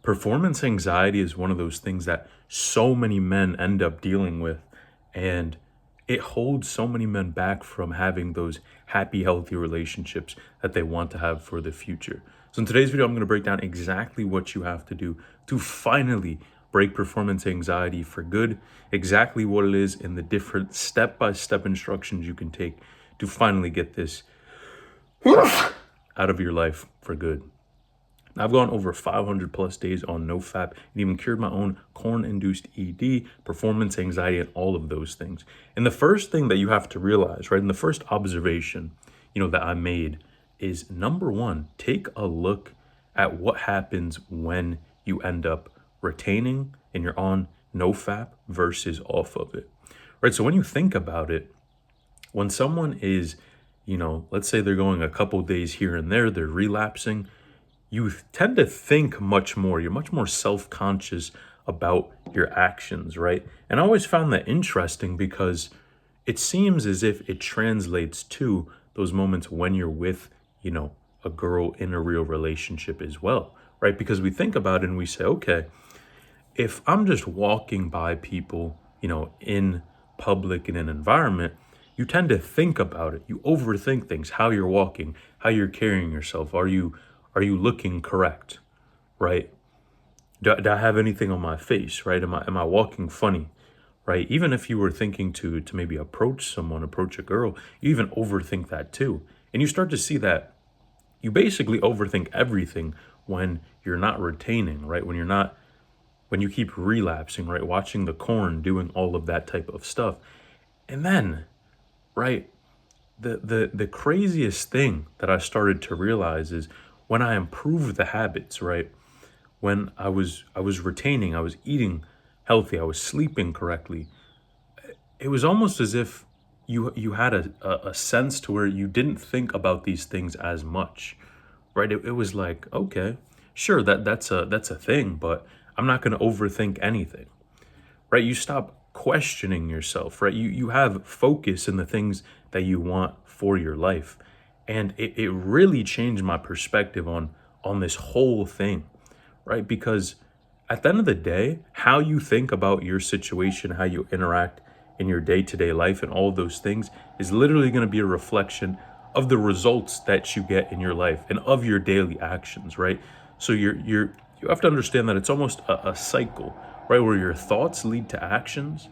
Performance anxiety is one of those things that so many men end up dealing with, and it holds so many men back from having those happy, healthy relationships that they want to have for the future. So, in today's video, I'm going to break down exactly what you have to do to finally break performance anxiety for good, exactly what it is, and the different step by step instructions you can take to finally get this out of your life for good. I've gone over 500 plus days on NoFap and even cured my own corn-induced ED, performance anxiety, and all of those things. And the first thing that you have to realize, right, and the first observation, that I made is number one, take a look at what happens when you end up retaining and you're on NoFap versus off of it, right? So when you think about it, when someone is, let's say they're going a couple days here and there, they're relapsing, you tend to think much more. You're much more self-conscious about your actions, right? And I always found that interesting because it seems as if it translates to those moments when you're with, a girl in a real relationship as well, right? Because we think about it and we say, okay, if I'm just walking by people, in public in an environment, you tend to think about it. You overthink things, how you're walking, how you're carrying yourself. Are you looking correct, right? Do I have anything on my face, right? Am I walking funny, right? Even if you were thinking to maybe approach a girl, you even overthink that too. And you start to see that you basically overthink everything when you're not retaining, right? When you keep relapsing, right? Watching the corn, doing all of that type of stuff. And then, right, the craziest thing that I started to realize is when I improved the habits, right? When I was retaining, I was eating healthy, I was sleeping correctly. It was almost as if you had a sense to where you didn't think about these things as much, right? It was like, okay, sure, that's a thing, but I'm not going to overthink anything, right? You stop questioning yourself, right? You have focus in the things that you want for your life. And it really changed my perspective on this whole thing, right? Because at the end of the day, how you think about your situation, how you interact in your day-to-day life and all of those things is literally going to be a reflection of the results that you get in your life and of your daily actions, right? So you have to understand that it's almost a cycle, right? Where your thoughts lead to actions.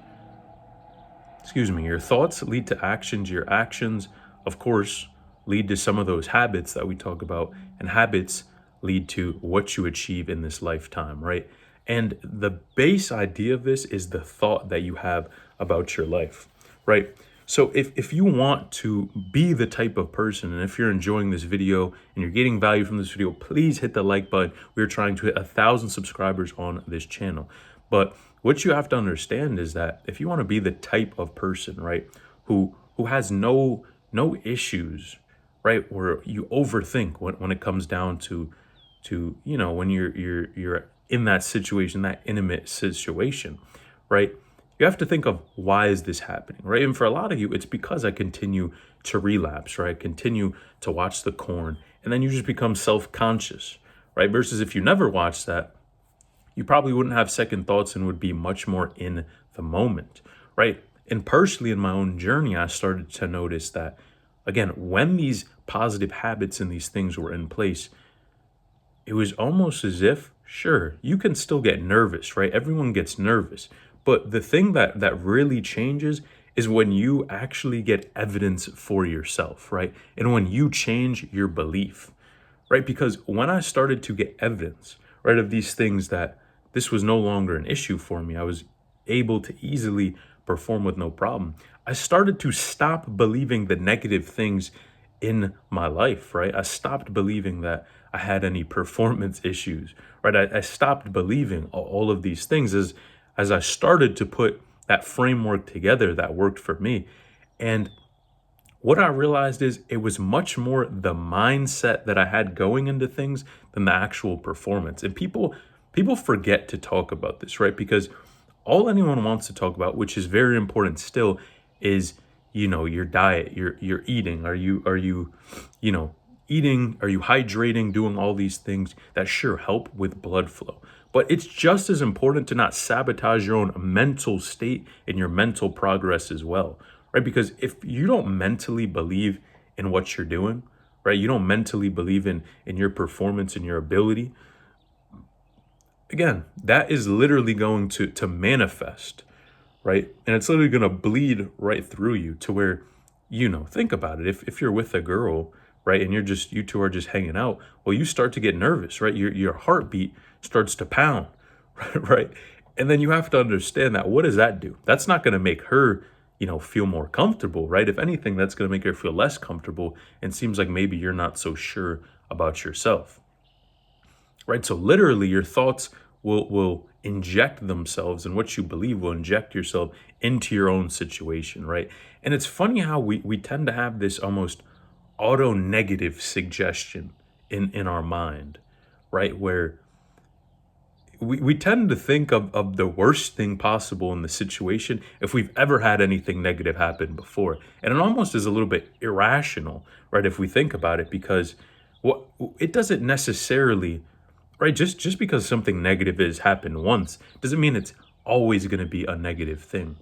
Your thoughts lead to actions. Your actions, of course, lead to some of those habits that we talk about, and habits lead to what you achieve in this lifetime, right? And the base idea of this is the thought that you have about your life, right? So if you want to be the type of person, and if you're enjoying this video and you're getting value from this video, please hit the like button. We're trying to hit 1,000 subscribers on this channel. But what you have to understand is that if you want to be the type of person, right, who has no issues, right, where you overthink when it comes down to when you're in that situation, that intimate situation, right? You have to think of, why is this happening, right? And for a lot of you, it's because I continue to relapse, right? I continue to watch the corn, and then you just become self-conscious, right? Versus if you never watch that, you probably wouldn't have second thoughts and would be much more in the moment, right? And personally, in my own journey, I started to notice that, again, when these positive habits and these things were in place, it was almost as if, sure, you can still get nervous, right? Everyone gets nervous. But the thing that really changes is when you actually get evidence for yourself, right? And when you change your belief, right? Because when I started to get evidence, right, of these things, that this was no longer an issue for me, I was able to easily perform with no problem, I started to stop believing the negative things in my life, right? I stopped believing that I had any performance issues, right? I stopped believing all of these things as I started to put that framework together that worked for me. And what I realized is it was much more the mindset that I had going into things than the actual performance. And people forget to talk about this, right? Because all anyone wants to talk about, which is very important still, is your diet, your eating. Are you eating? Are you hydrating? Doing all these things that sure help with blood flow. But it's just as important to not sabotage your own mental state and your mental progress as well, right? Because if you don't mentally believe in what you're doing, right? You don't mentally believe in your performance and your ability. Again, that is literally going to manifest, right? And it's literally going to bleed right through you to where, think about it. If you're with a girl, right, and you two are just hanging out, well, you start to get nervous, right? Your heartbeat starts to pound, right? And then you have to understand that what does that do? That's not going to make her, feel more comfortable, right? If anything, that's going to make her feel less comfortable and seems like maybe you're not so sure about yourself, right? So literally your thoughts will inject themselves, and what you believe will inject yourself into your own situation, right? And it's funny how we tend to have this almost auto negative suggestion in our mind, right? Where we tend to think of the worst thing possible in the situation if we've ever had anything negative happen before. And it almost is a little bit irrational, right? If we think about it, because what it doesn't necessarily, right? Just because something negative has happened once doesn't mean it's always going to be a negative thing,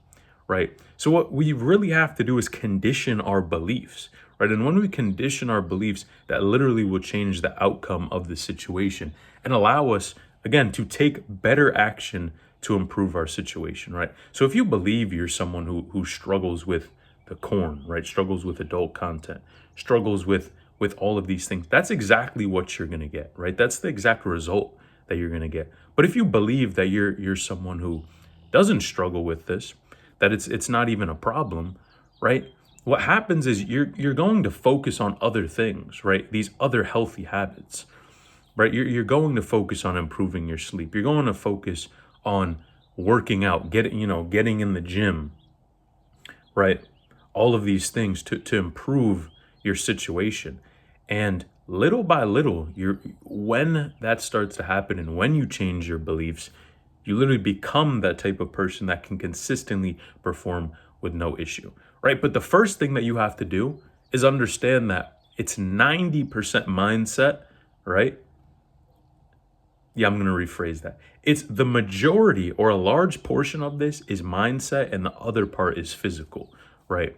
right? So what we really have to do is condition our beliefs, right? And when we condition our beliefs, that literally will change the outcome of the situation and allow us, again, to take better action to improve our situation, right? So if you believe you're someone who struggles with the corn, right? Struggles with adult content, struggles with all of these things, that's exactly what you're going to get, right? That's the exact result that you're going to get. But if you believe that you're someone who doesn't struggle with this, that it's not even a problem, right? What happens is you're going to focus on other things, right? These other healthy habits, right? You're going to focus on improving your sleep. You're going to focus on working out, getting in the gym, right? All of these things to improve your situation. And little by little, when that starts to happen and when you change your beliefs, you literally become that type of person that can consistently perform with no issue, right? But the first thing that you have to do is understand that it's 90% mindset, right? Yeah, I'm going to rephrase that. It's the majority or a large portion of this is mindset and the other part is physical, right?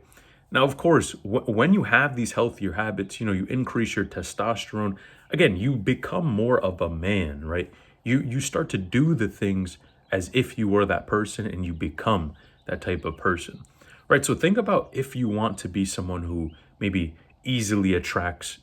Now, of course, when you have these healthier habits, you increase your testosterone. Again, you become more of a man, right? You start to do the things as if you were that person and you become that type of person, right? So think about if you want to be someone who maybe easily attracts,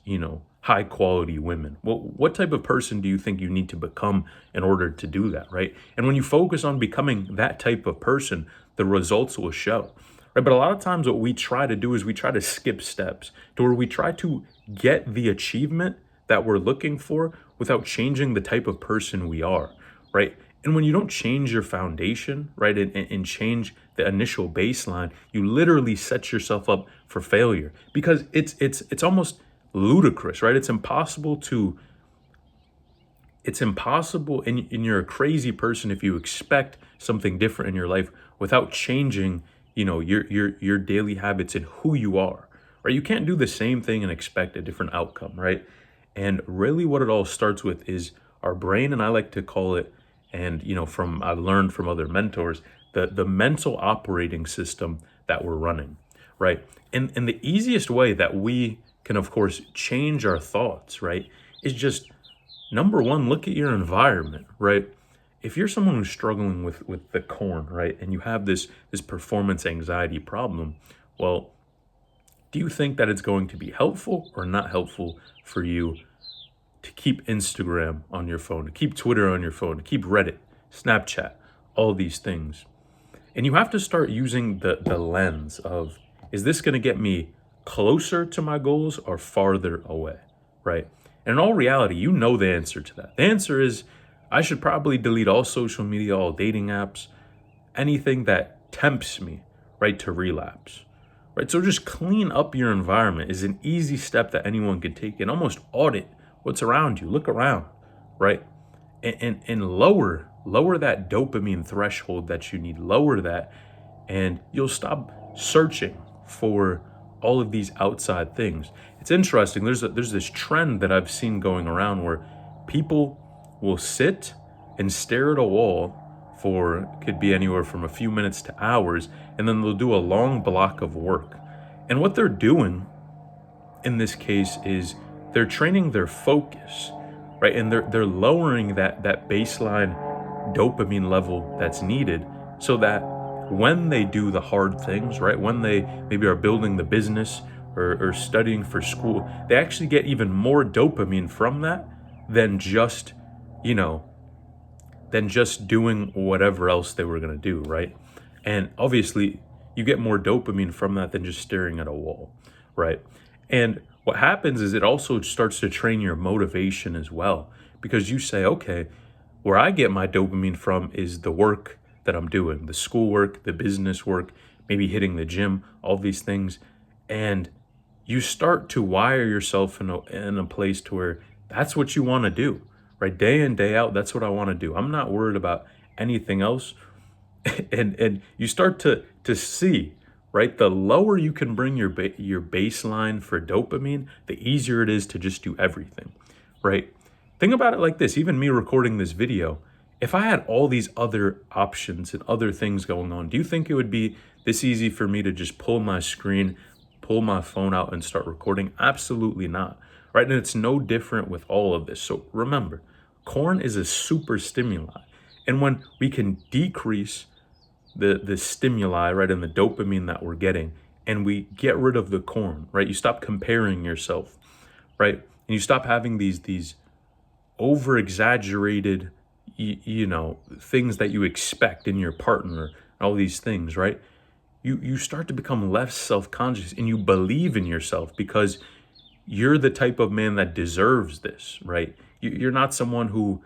high quality women. Well, what type of person do you think you need to become in order to do that, right? And when you focus on becoming that type of person, the results will show. Right, but a lot of times what we try to do is we try to skip steps to where we try to get the achievement that we're looking for without changing the type of person we are, right? And when you don't change your foundation, right, and change the initial baseline, you literally set yourself up for failure because it's almost ludicrous, right? It's impossible, and you're a crazy person if you expect something different in your life without changing your daily habits and who you are, right? You can't do the same thing and expect a different outcome, right? And really what it all starts with is our brain, and I like to call it, and I've learned from other mentors, the mental operating system that we're running, right? And the easiest way that we can, of course, change our thoughts, right, is just number one, look at your environment, right? If you're someone who's struggling with the corn, right, and you have this performance anxiety problem, well, do you think that it's going to be helpful or not helpful for you to keep Instagram on your phone, to keep Twitter on your phone, to keep Reddit, Snapchat, all these things? And you have to start using the lens of, is this going to get me closer to my goals or farther away, right? And in all reality, you know the answer to that. The answer is, I should probably delete all social media, all dating apps, anything that tempts me, right, to relapse, right? So just clean up your environment is an easy step that anyone can take and almost audit what's around you. Look around, right? And lower that dopamine threshold that you need, lower that, and you'll stop searching for all of these outside things. It's interesting. There's this trend that I've seen going around where people will sit and stare at a wall for, could be anywhere from a few minutes to hours, and then they'll do a long block of work. And what they're doing in this case is they're training their focus, right? And they're lowering that baseline dopamine level that's needed, so that when they do the hard things, right, when they maybe are building the business or studying for school, they actually get even more dopamine from that than just, than just doing whatever else they were going to do, right? And obviously, you get more dopamine from that than just staring at a wall, right? And what happens is it also starts to train your motivation as well, because you say, okay, where I get my dopamine from is the work that I'm doing, the schoolwork, the business work, maybe hitting the gym, all these things. And you start to wire yourself in a place to where that's what you want to do, right? Day in, day out, that's what I want to do. I'm not worried about anything else. And you start to see, right? The lower you can bring your baseline for dopamine, the easier it is to just do everything, right? Think about it like this. Even me recording this video, if I had all these other options and other things going on, do you think it would be this easy for me to just pull my screen, pull my phone out and start recording? Absolutely not, right? And it's no different with all of this. So remember, corn is a super stimuli. And when we can decrease the stimuli, right, and the dopamine that we're getting, and we get rid of the corn, right? You stop comparing yourself, right? And you stop having these over-exaggerated, things that you expect in your partner, all these things, right? You start to become less self-conscious, and you believe in yourself because you're the type of man that deserves this, right? You're not someone who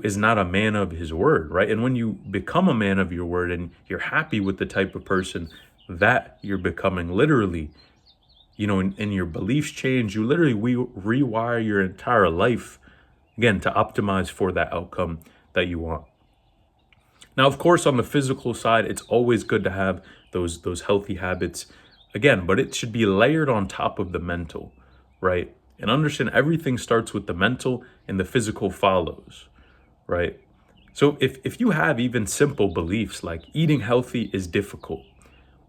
is not a man of his word, right? And when you become a man of your word and you're happy with the type of person that you're becoming, literally, and your beliefs change, you literally rewire your entire life, again, to optimize for that outcome that you want. Now, of course, on the physical side, it's always good to have those healthy habits, again, but it should be layered on top of the mental, right? And understand everything starts with the mental and the physical follows, right? So if you have even simple beliefs like eating healthy is difficult,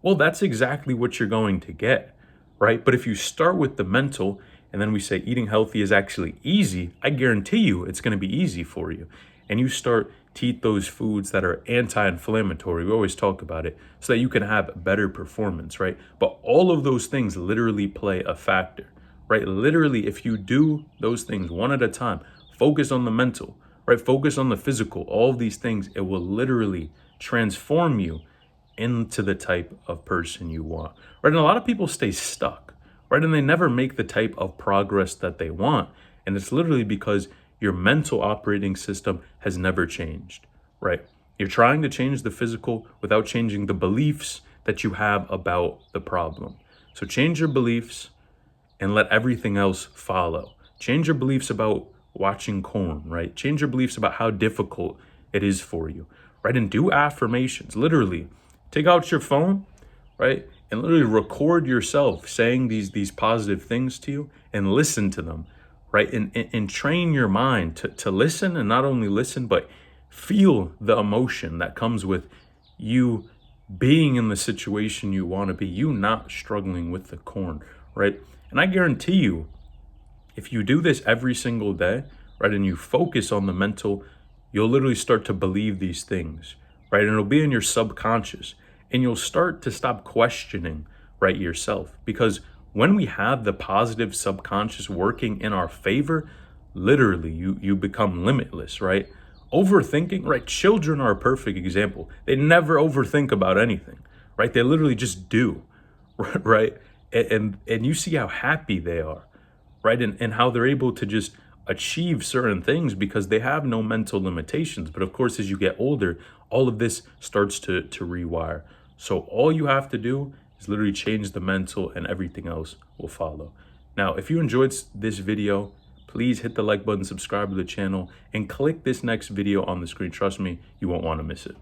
well, that's exactly what you're going to get, right? But if you start with the mental and then we say eating healthy is actually easy, I guarantee you it's going to be easy for you. And you start to eat those foods that are anti-inflammatory. We always talk about it, so that you can have better performance, right? But all of those things literally play a factor, right? Literally, if you do those things one at a time, focus on the mental, right? Focus on the physical, all of these things, it will literally transform you into the type of person you want, right? And a lot of people stay stuck, right? And they never make the type of progress that they want. And it's literally because your mental operating system has never changed, right? You're trying to change the physical without changing the beliefs that you have about the problem. So change your beliefs and let everything else follow. Change your beliefs about watching corn, right? Change your beliefs about how difficult it is for you, right? And do affirmations. Literally, take out your phone, right? And literally record yourself saying these positive things to you and listen to them, right? And train your mind to listen, and not only listen, but feel the emotion that comes with you being in the situation you want to be, you not struggling with the corn, right? And I guarantee you, if you do this every single day, right, and you focus on the mental, you'll literally start to believe these things, right? And it'll be in your subconscious, and you'll start to stop questioning, right, yourself. Because when we have the positive subconscious working in our favor, literally you become limitless, right? Overthinking, right? Children are a perfect example. They never overthink about anything, right? They literally just do, right? And you see how happy they are, right? And how they're able to just achieve certain things because they have no mental limitations. But of course, as you get older, all of this starts to rewire. So all you have to do is literally change the mental, and everything else will follow. Now, if you enjoyed this video, please hit the like button, subscribe to the channel, and click this next video on the screen. Trust me, you won't want to miss it.